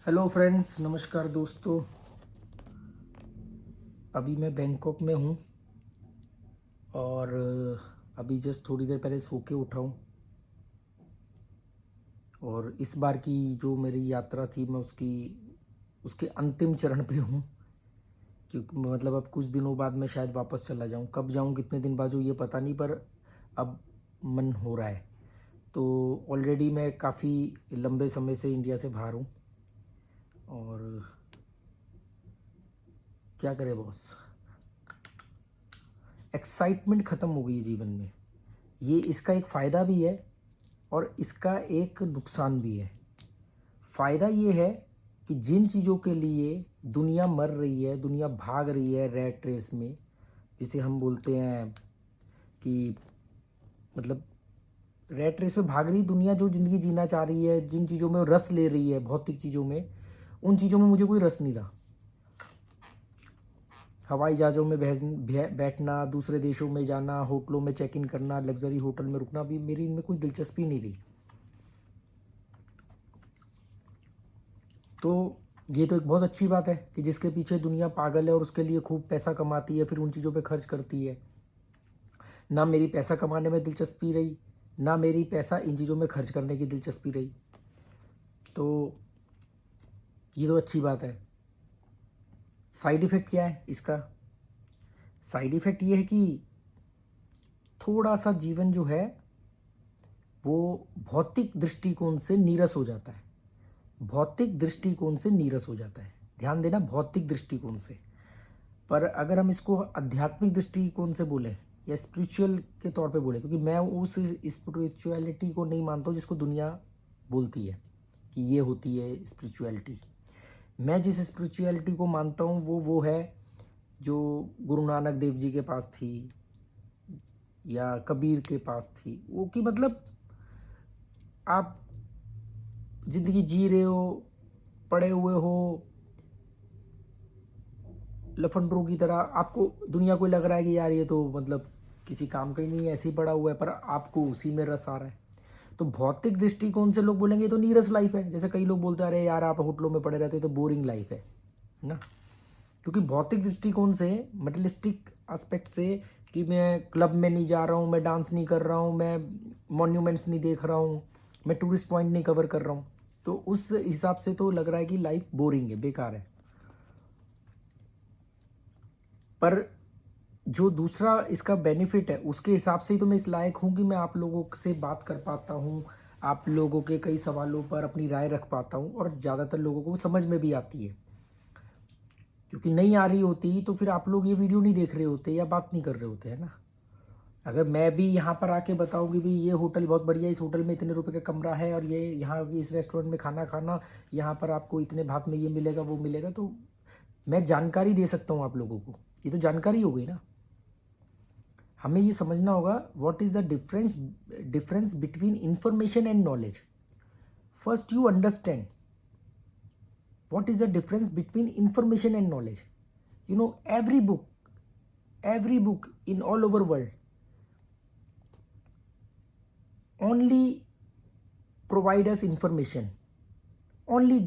Hello friends, नमस्कार दोस्तों। अभी मैं बैंकॉक में हूँ और अभी जस्ट थोड़ी देर पहले सो के उठा हूँ। और इस बार की जो मेरी यात्रा थी मैं उसके अंतिम चरण पे हूँ, क्योंकि मतलब अब कुछ दिनों बाद मैं शायद वापस चला जाऊँ। कब जाऊँ, कितने दिन बाद, जो ये पता नहीं, पर अब मन हो रहा है। तो ऑलरेडी मैं काफ़ी लंबे समय से इंडिया से बाहर हूँ और क्या करें बॉस, एक्साइटमेंट ख़त्म हो गई है जीवन में। ये इसका एक फ़ायदा भी है और इसका एक नुकसान भी है। फ़ायदा ये है कि जिन चीज़ों के लिए दुनिया मर रही है, दुनिया भाग रही है रैट रेस में, जिसे हम बोलते हैं कि मतलब रैट रेस में भाग रही दुनिया, जो ज़िंदगी जीना चाह रही है, जिन चीज़ों में रस ले रही है, भौतिक चीज़ों में, उन चीज़ों में मुझे कोई रस नहीं रहा। हवाई जहाज़ों में बैठना, दूसरे देशों में जाना, होटलों में चेक इन करना, लग्जरी होटल में रुकना भी मेरी इनमें कोई दिलचस्पी नहीं रही। तो ये तो एक बहुत अच्छी बात है कि जिसके पीछे दुनिया पागल है और उसके लिए खूब पैसा कमाती है, फिर उन चीज़ों पे खर्च करती है। ना मेरी पैसा कमाने में दिलचस्पी रही, ना मेरी पैसा इन चीज़ों में खर्च करने की दिलचस्पी रही। तो ये तो अच्छी बात है। साइड इफ़ेक्ट क्या है इसका? साइड इफ़ेक्ट ये है कि थोड़ा सा जीवन जो है वो भौतिक दृष्टिकोण से नीरस हो जाता है। भौतिक दृष्टिकोण से नीरस हो जाता है, ध्यान देना, भौतिक दृष्टिकोण से। पर अगर हम इसको आध्यात्मिक दृष्टिकोण से बोलें या स्पिरिचुअल के तौर पे बोलें, क्योंकि मैं उस स्पिरिचुअलिटी को नहीं मानता हूँ जिसको दुनिया बोलती है कि ये होती है स्पिरिचुअलिटी। मैं जिस स्पिरिचुअलिटी को मानता हूँ वो है जो गुरु नानक देव जी के पास थी या कबीर के पास थी। वो कि मतलब आप ज़िंदगी जी रहे हो, पड़े हुए हो लफंडरों की तरह, आपको दुनिया को लग रहा है कि यार ये तो मतलब किसी काम का ही नहीं है, ऐसे ही पड़ा हुआ है, पर आपको उसी में रस आ रहा है। तो भौतिक दृष्टिकोण से लोग बोलेंगे ये तो नीरस लाइफ है। जैसे कई लोग बोलते हैं अरे यार आप होटलों में पड़े रहते हो तो बोरिंग लाइफ है ना। क्योंकि भौतिक दृष्टिकोण से, मटेरियलिस्टिक एस्पेक्ट से, कि मैं क्लब में नहीं जा रहा हूँ, मैं डांस नहीं कर रहा हूँ, मैं मॉन्यूमेंट्स नहीं देख रहा हूँ, मैं टूरिस्ट पॉइंट नहीं कवर कर रहा हूँ, तो उस हिसाब से तो लग रहा है कि लाइफ बोरिंग है, बेकार है। पर जो दूसरा इसका बेनिफिट है उसके हिसाब से ही तो मैं इस लायक हूँ कि मैं आप लोगों से बात कर पाता हूँ, आप लोगों के कई सवालों पर अपनी राय रख पाता हूँ और ज़्यादातर लोगों को समझ में भी आती है। क्योंकि नहीं आ रही होती तो फिर आप लोग ये वीडियो नहीं देख रहे होते या बात नहीं कर रहे होते, है ना। अगर मैं भी यहाँ पर आके बताऊँ कि भाई ये होटल बहुत बढ़िया है, इस होटल में इतने रुपए का कमरा है और ये यहाँ इस रेस्टोरेंट में खाना खाना, यहाँ पर आपको इतने भात में ये मिलेगा वो मिलेगा, तो मैं जानकारी दे सकता हूँ आप लोगों को। ये तो जानकारी हो गई ना। हमें ये समझना होगा what is the difference between information and knowledge. First you understand what is the difference between information and knowledge. You know every book in all over world only provide us information, only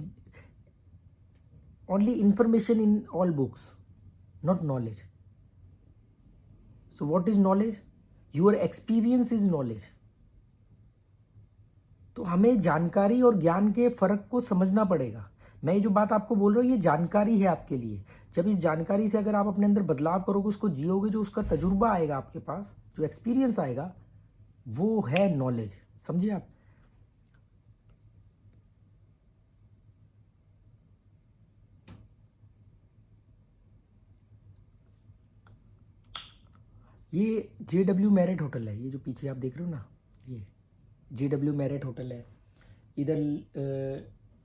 information in all books, not knowledge. So what is knowledge? Your experience is knowledge. तो हमें जानकारी और ज्ञान के फ़र्क को समझना पड़ेगा। मैं ये जो बात आपको बोल रहा हूँ ये जानकारी है आपके लिए। जब इस जानकारी से अगर आप अपने अंदर बदलाव करोगे, उसको जियोगे, जो उसका तजुर्बा आएगा आपके पास, जो एक्सपीरियंस आएगा, वो है नॉलेज। समझे आप? ये JW मैरिट होटल है, ये जो पीछे आप देख रहे हो ना, ये JW मैरिट होटल है। इधर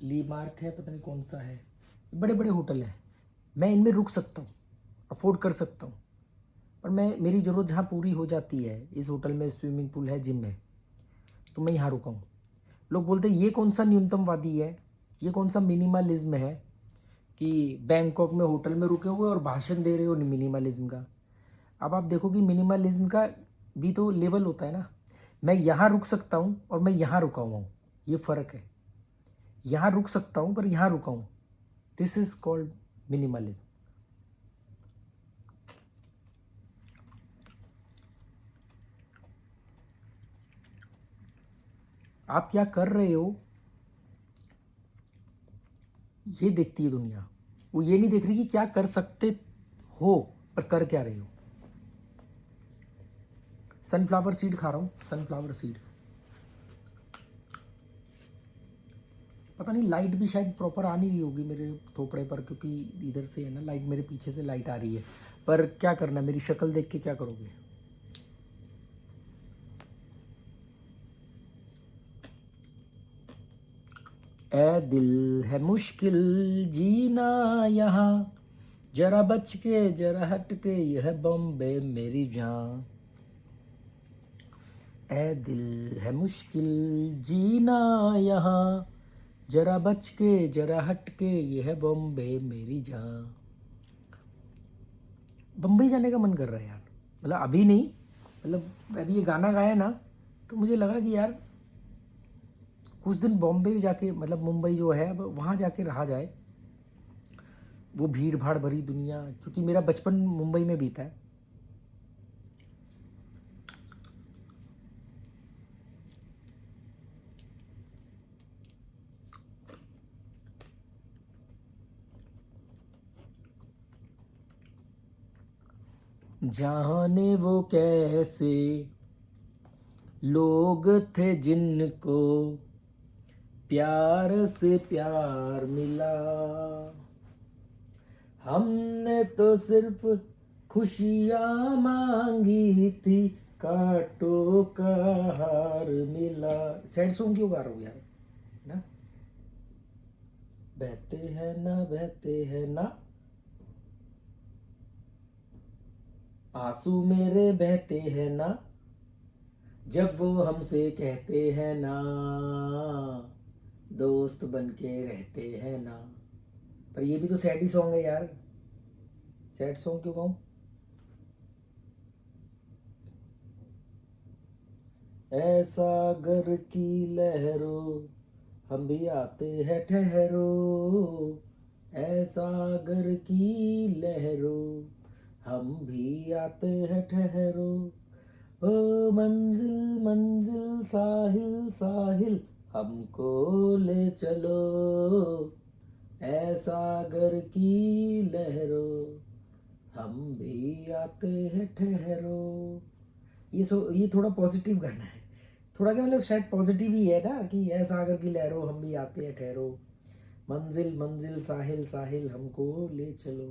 ली मार्क है, पता नहीं कौन सा है, बड़े बड़े होटल हैं। मैं इनमें रुक सकता हूँ, अफोर्ड कर सकता हूँ, पर मेरी ज़रूरत जहाँ पूरी हो जाती है, इस होटल में स्विमिंग पूल है, जिम है, तो मैं यहाँ रुका हूँ। लोग बोलते हैं ये कौन सा न्यूनतमवादी है, ये कौन सा मिनिमलिज्म है कि बैंकॉक में होटल में रुके हुए और भाषण दे रहे हो मिनिमलिज्म का। अब आप देखो कि मिनिमलिज्म का भी तो लेवल होता है ना। मैं यहाँ रुक सकता हूँ और मैं यहाँ रुका हुआ हूँ, ये फ़र्क है। यहाँ रुक सकता हूँ पर यहाँ रुका हूँ। This is called minimalism. आप क्या कर रहे हो ये देखती है दुनिया, वो ये नहीं देख रही कि क्या कर सकते हो पर कर क्या रहे हो। सनफ्लावर सीड खा रहा हूँ, सनफ्लावर सीड। पता नहीं लाइट भी शायद प्रॉपर आ नहीं रही होगी मेरे थोपड़े पर, क्योंकि इधर से है ना लाइट, मेरे पीछे से लाइट आ रही है। पर क्या करना, मेरी शक्ल देख के क्या करोगे। ए दिल है मुश्किल जीना यहाँ, जरा बच के जरा हट के, यह बॉम्बे मेरी जान। ए दिल है मुश्किल जीना यहाँ, जरा बच के जरा हट के, यह बॉम्बे मेरी जान। बम्बई जाने का मन कर रहा है यार, मतलब अभी नहीं, मतलब अभी ये गाना गाया ना तो मुझे लगा कि यार कुछ दिन बॉम्बे जाके, मतलब मुंबई जो है अब वहाँ जाके रहा जाए, वो भीड़ भाड़ भरी दुनिया, क्योंकि मेरा बचपन मुंबई में बीता है। जाने वो कैसे लोग थे जिनको प्यार से प्यार मिला, हमने तो सिर्फ खुशियाँ मांगी थी, कांटों का हार मिला। सैड सॉन्ग क्यों गा रहा हूँ यार, ना बहते हैं ना बहते हैं ना, आंसू मेरे बहते हैं ना, जब वो हमसे कहते हैं ना, दोस्त बन के रहते हैं ना। पर ये भी तो सैड ही सॉन्ग है यार, सैड सॉन्ग क्यों गाऊं। ऐ सागर की लहरों हम भी आते हैं ठहरो, ऐ सागर की लहरों हम भी आते हैं ठहरो, ओ मंजिल मंजिल साहिल साहिल हमको ले चलो, ऐ सागर की लहरों हम भी आते हैं ठहरो। ये थोड़ा पॉजिटिव गाना है, थोड़ा क्या मतलब शायद पॉजिटिव ही है ना, कि ऐ सागर की लहरों हम भी आते हैं ठहरो, मंजिल मंजिल साहिल साहिल हमको ले चलो।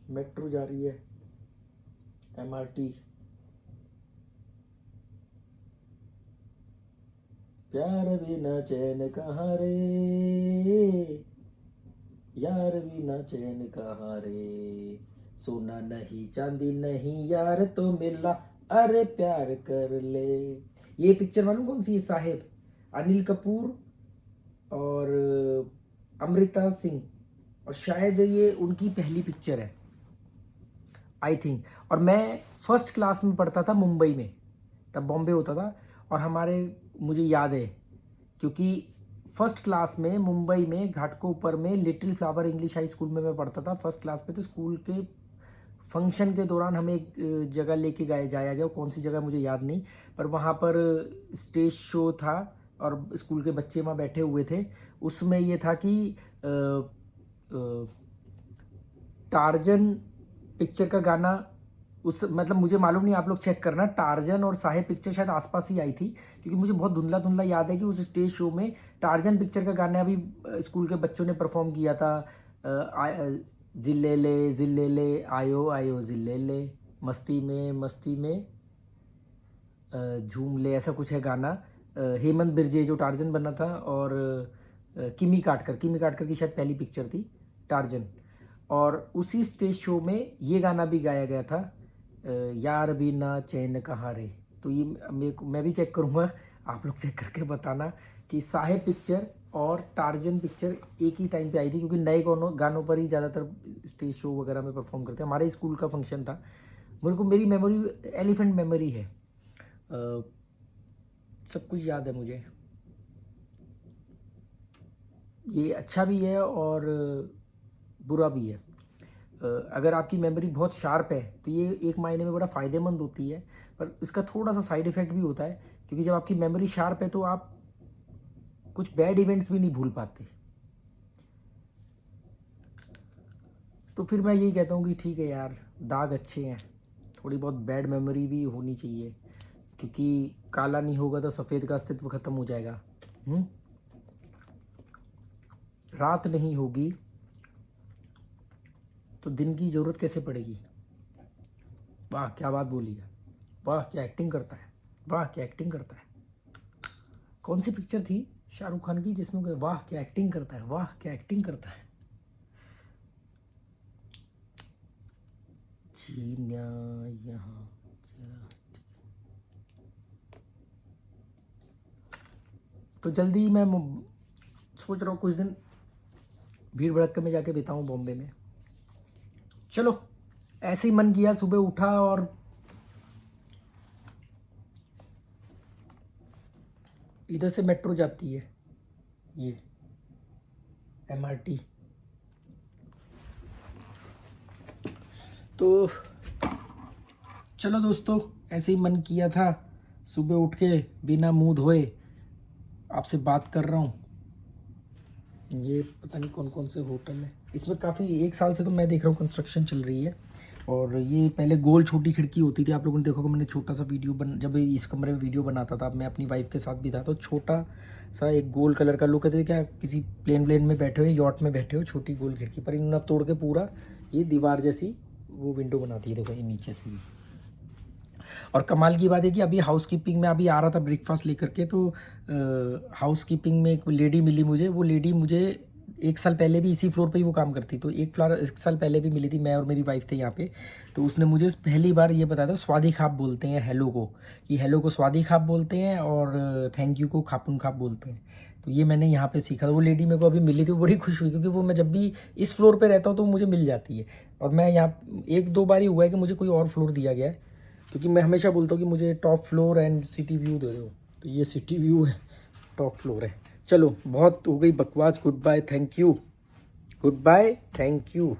मेट्रो जा रही है, MRT। प्यार बिना चैन कहाँ रे, यार बिना चैन कहाँ रे, सोना नहीं चांदी नहीं यार तो मिला, अरे प्यार कर ले। ये पिक्चर मालूम कौन सी है, साहेब, अनिल कपूर और अमृता सिंह, और शायद ये उनकी पहली पिक्चर है आई थिंक। और मैं फर्स्ट क्लास में पढ़ता था मुंबई में, तब बॉम्बे होता था, और हमारे, मुझे याद है क्योंकि फर्स्ट क्लास में मुंबई में घाटकोपर में little flower English high school में मैं पढ़ता था फर्स्ट क्लास में, तो स्कूल के फंक्शन के दौरान हमें एक जगह लेके जाया गया, कौन सी जगह मुझे याद नहीं, पर वहाँ पर स्टेज शो था और स्कूल के बच्चे वहाँ बैठे हुए थे। उसमें ये था कि टार्जन पिक्चर का गाना, उस मतलब मुझे मालूम नहीं, आप लोग चेक करना, टार्जन और साहेब पिक्चर शायद आसपास ही आई थी, क्योंकि मुझे बहुत धुंधला धुंधला याद है कि उस स्टेज शो में टार्जन पिक्चर का गाना भी स्कूल के बच्चों ने परफॉर्म किया था। जिले ले आयो आयो जिले ले, मस्ती में झूम ले, ऐसा कुछ है गाना। हेमंत बिरजे जो टार्जन बना था, और किमी काटकर की शायद पहली पिक्चर थी टार्जन, और उसी स्टेज शो में ये गाना भी गाया गया था, यार भी ना चैन कहाँ रे। तो ये मैं भी चेक करूँगा, आप लोग चेक करके बताना कि साहेब पिक्चर और टार्जन पिक्चर एक ही टाइम पे आई थी, क्योंकि नए गानों पर ही ज़्यादातर स्टेज शो वगैरह में परफॉर्म करते हैं। हमारे स्कूल का फंक्शन था, मेरे को मेरी मेमोरी एलिफेंट मेमोरी है। सब कुछ याद है मुझे। ये अच्छा भी है और बुरा भी है। अगर आपकी मेमोरी बहुत शार्प है तो ये एक मायने में बड़ा फ़ायदेमंद होती है, पर इसका थोड़ा सा साइड इफ़ेक्ट भी होता है, क्योंकि जब आपकी मेमोरी शार्प है तो आप कुछ बैड इवेंट्स भी नहीं भूल पाते। तो फिर मैं यही कहता हूँ कि ठीक है यार, दाग अच्छे हैं, थोड़ी बहुत बैड मेमोरी भी होनी चाहिए, क्योंकि काला नहीं होगा तो सफ़ेद का अस्तित्व ख़त्म हो जाएगा। रात नहीं होगी तो दिन की ज़रूरत कैसे पड़ेगी। वाह क्या बात बोली है, वाह क्या एक्टिंग करता है, वाह क्या एक्टिंग करता है। कौन सी पिक्चर थी शाहरुख खान की जिसमें वाह क्या एक्टिंग करता है, वाह क्या एक्टिंग करता है। जीना यहाँ तो जल्दी मैं सोच रहा हूँ कुछ दिन भीड़ भड़क्के में जाके बिताऊँ बॉम्बे में। चलो ऐसे ही मन किया, सुबह उठा और इधर से मेट्रो जाती है, ये MRT। तो चलो दोस्तों, ऐसे ही मन किया था, सुबह उठ के बिना मुंह धोए आपसे बात कर रहा हूँ। ये पता नहीं कौन कौन से होटल है इसमें। काफ़ी 1 साल से तो मैं देख रहा हूँ कंस्ट्रक्शन चल रही है। और ये पहले गोल छोटी खिड़की होती थी, आप लोगों ने देखा होगा, मैंने छोटा सा वीडियो जब इस कमरे में वीडियो बनाता था, मैं अपनी वाइफ के साथ भी था, तो छोटा सा एक गोल कलर का लोग कहते थे क्या किसी प्लेन में बैठे हो, यॉट में बैठे हो, छोटी गोल खिड़की, पर इन्होंने अब तोड़ के पूरा ये दीवार जैसी वो विंडो बना दी है, देखो ये नीचे से भी। और कमाल की बात है कि अभी हाउसकीपिंग में अभी आ रहा था ब्रेकफास्ट लेकर के, तो हाउसकीपिंग में एक लेडी मिली मुझे। वो लेडी मुझे 1 साल पहले भी इसी फ्लोर पे ही वो काम करती, तो 1 साल पहले भी मिली थी, मैं और मेरी वाइफ थे यहाँ पे। तो उसने मुझे पहली बार ये बताया था स्वादी खाप बोलते हैं हेलो को, कि हेलो को स्वादी खाप बोलते हैं और थैंक यू को खापुन खाप बोलते हैं। तो ये मैंने यहाँ पे सीखा। वो लेडी मेरे को अभी मिली थी, वो बड़ी खुश हुई, क्योंकि वो मैं जब भी इस फ्लोर पे रहता हूँ तो मुझे मिल जाती है। और मैं यहाँ 1-2 बार ही हुआ है कि मुझे कोई और फ्लोर दिया गया है, क्योंकि मैं हमेशा बोलता हूँ कि मुझे top floor and city view दे दो। तो ये सिटी व्यू है, टॉप फ्लोर है। चलो बहुत हो गई बकवास, good bye, thank you, good bye, thank you.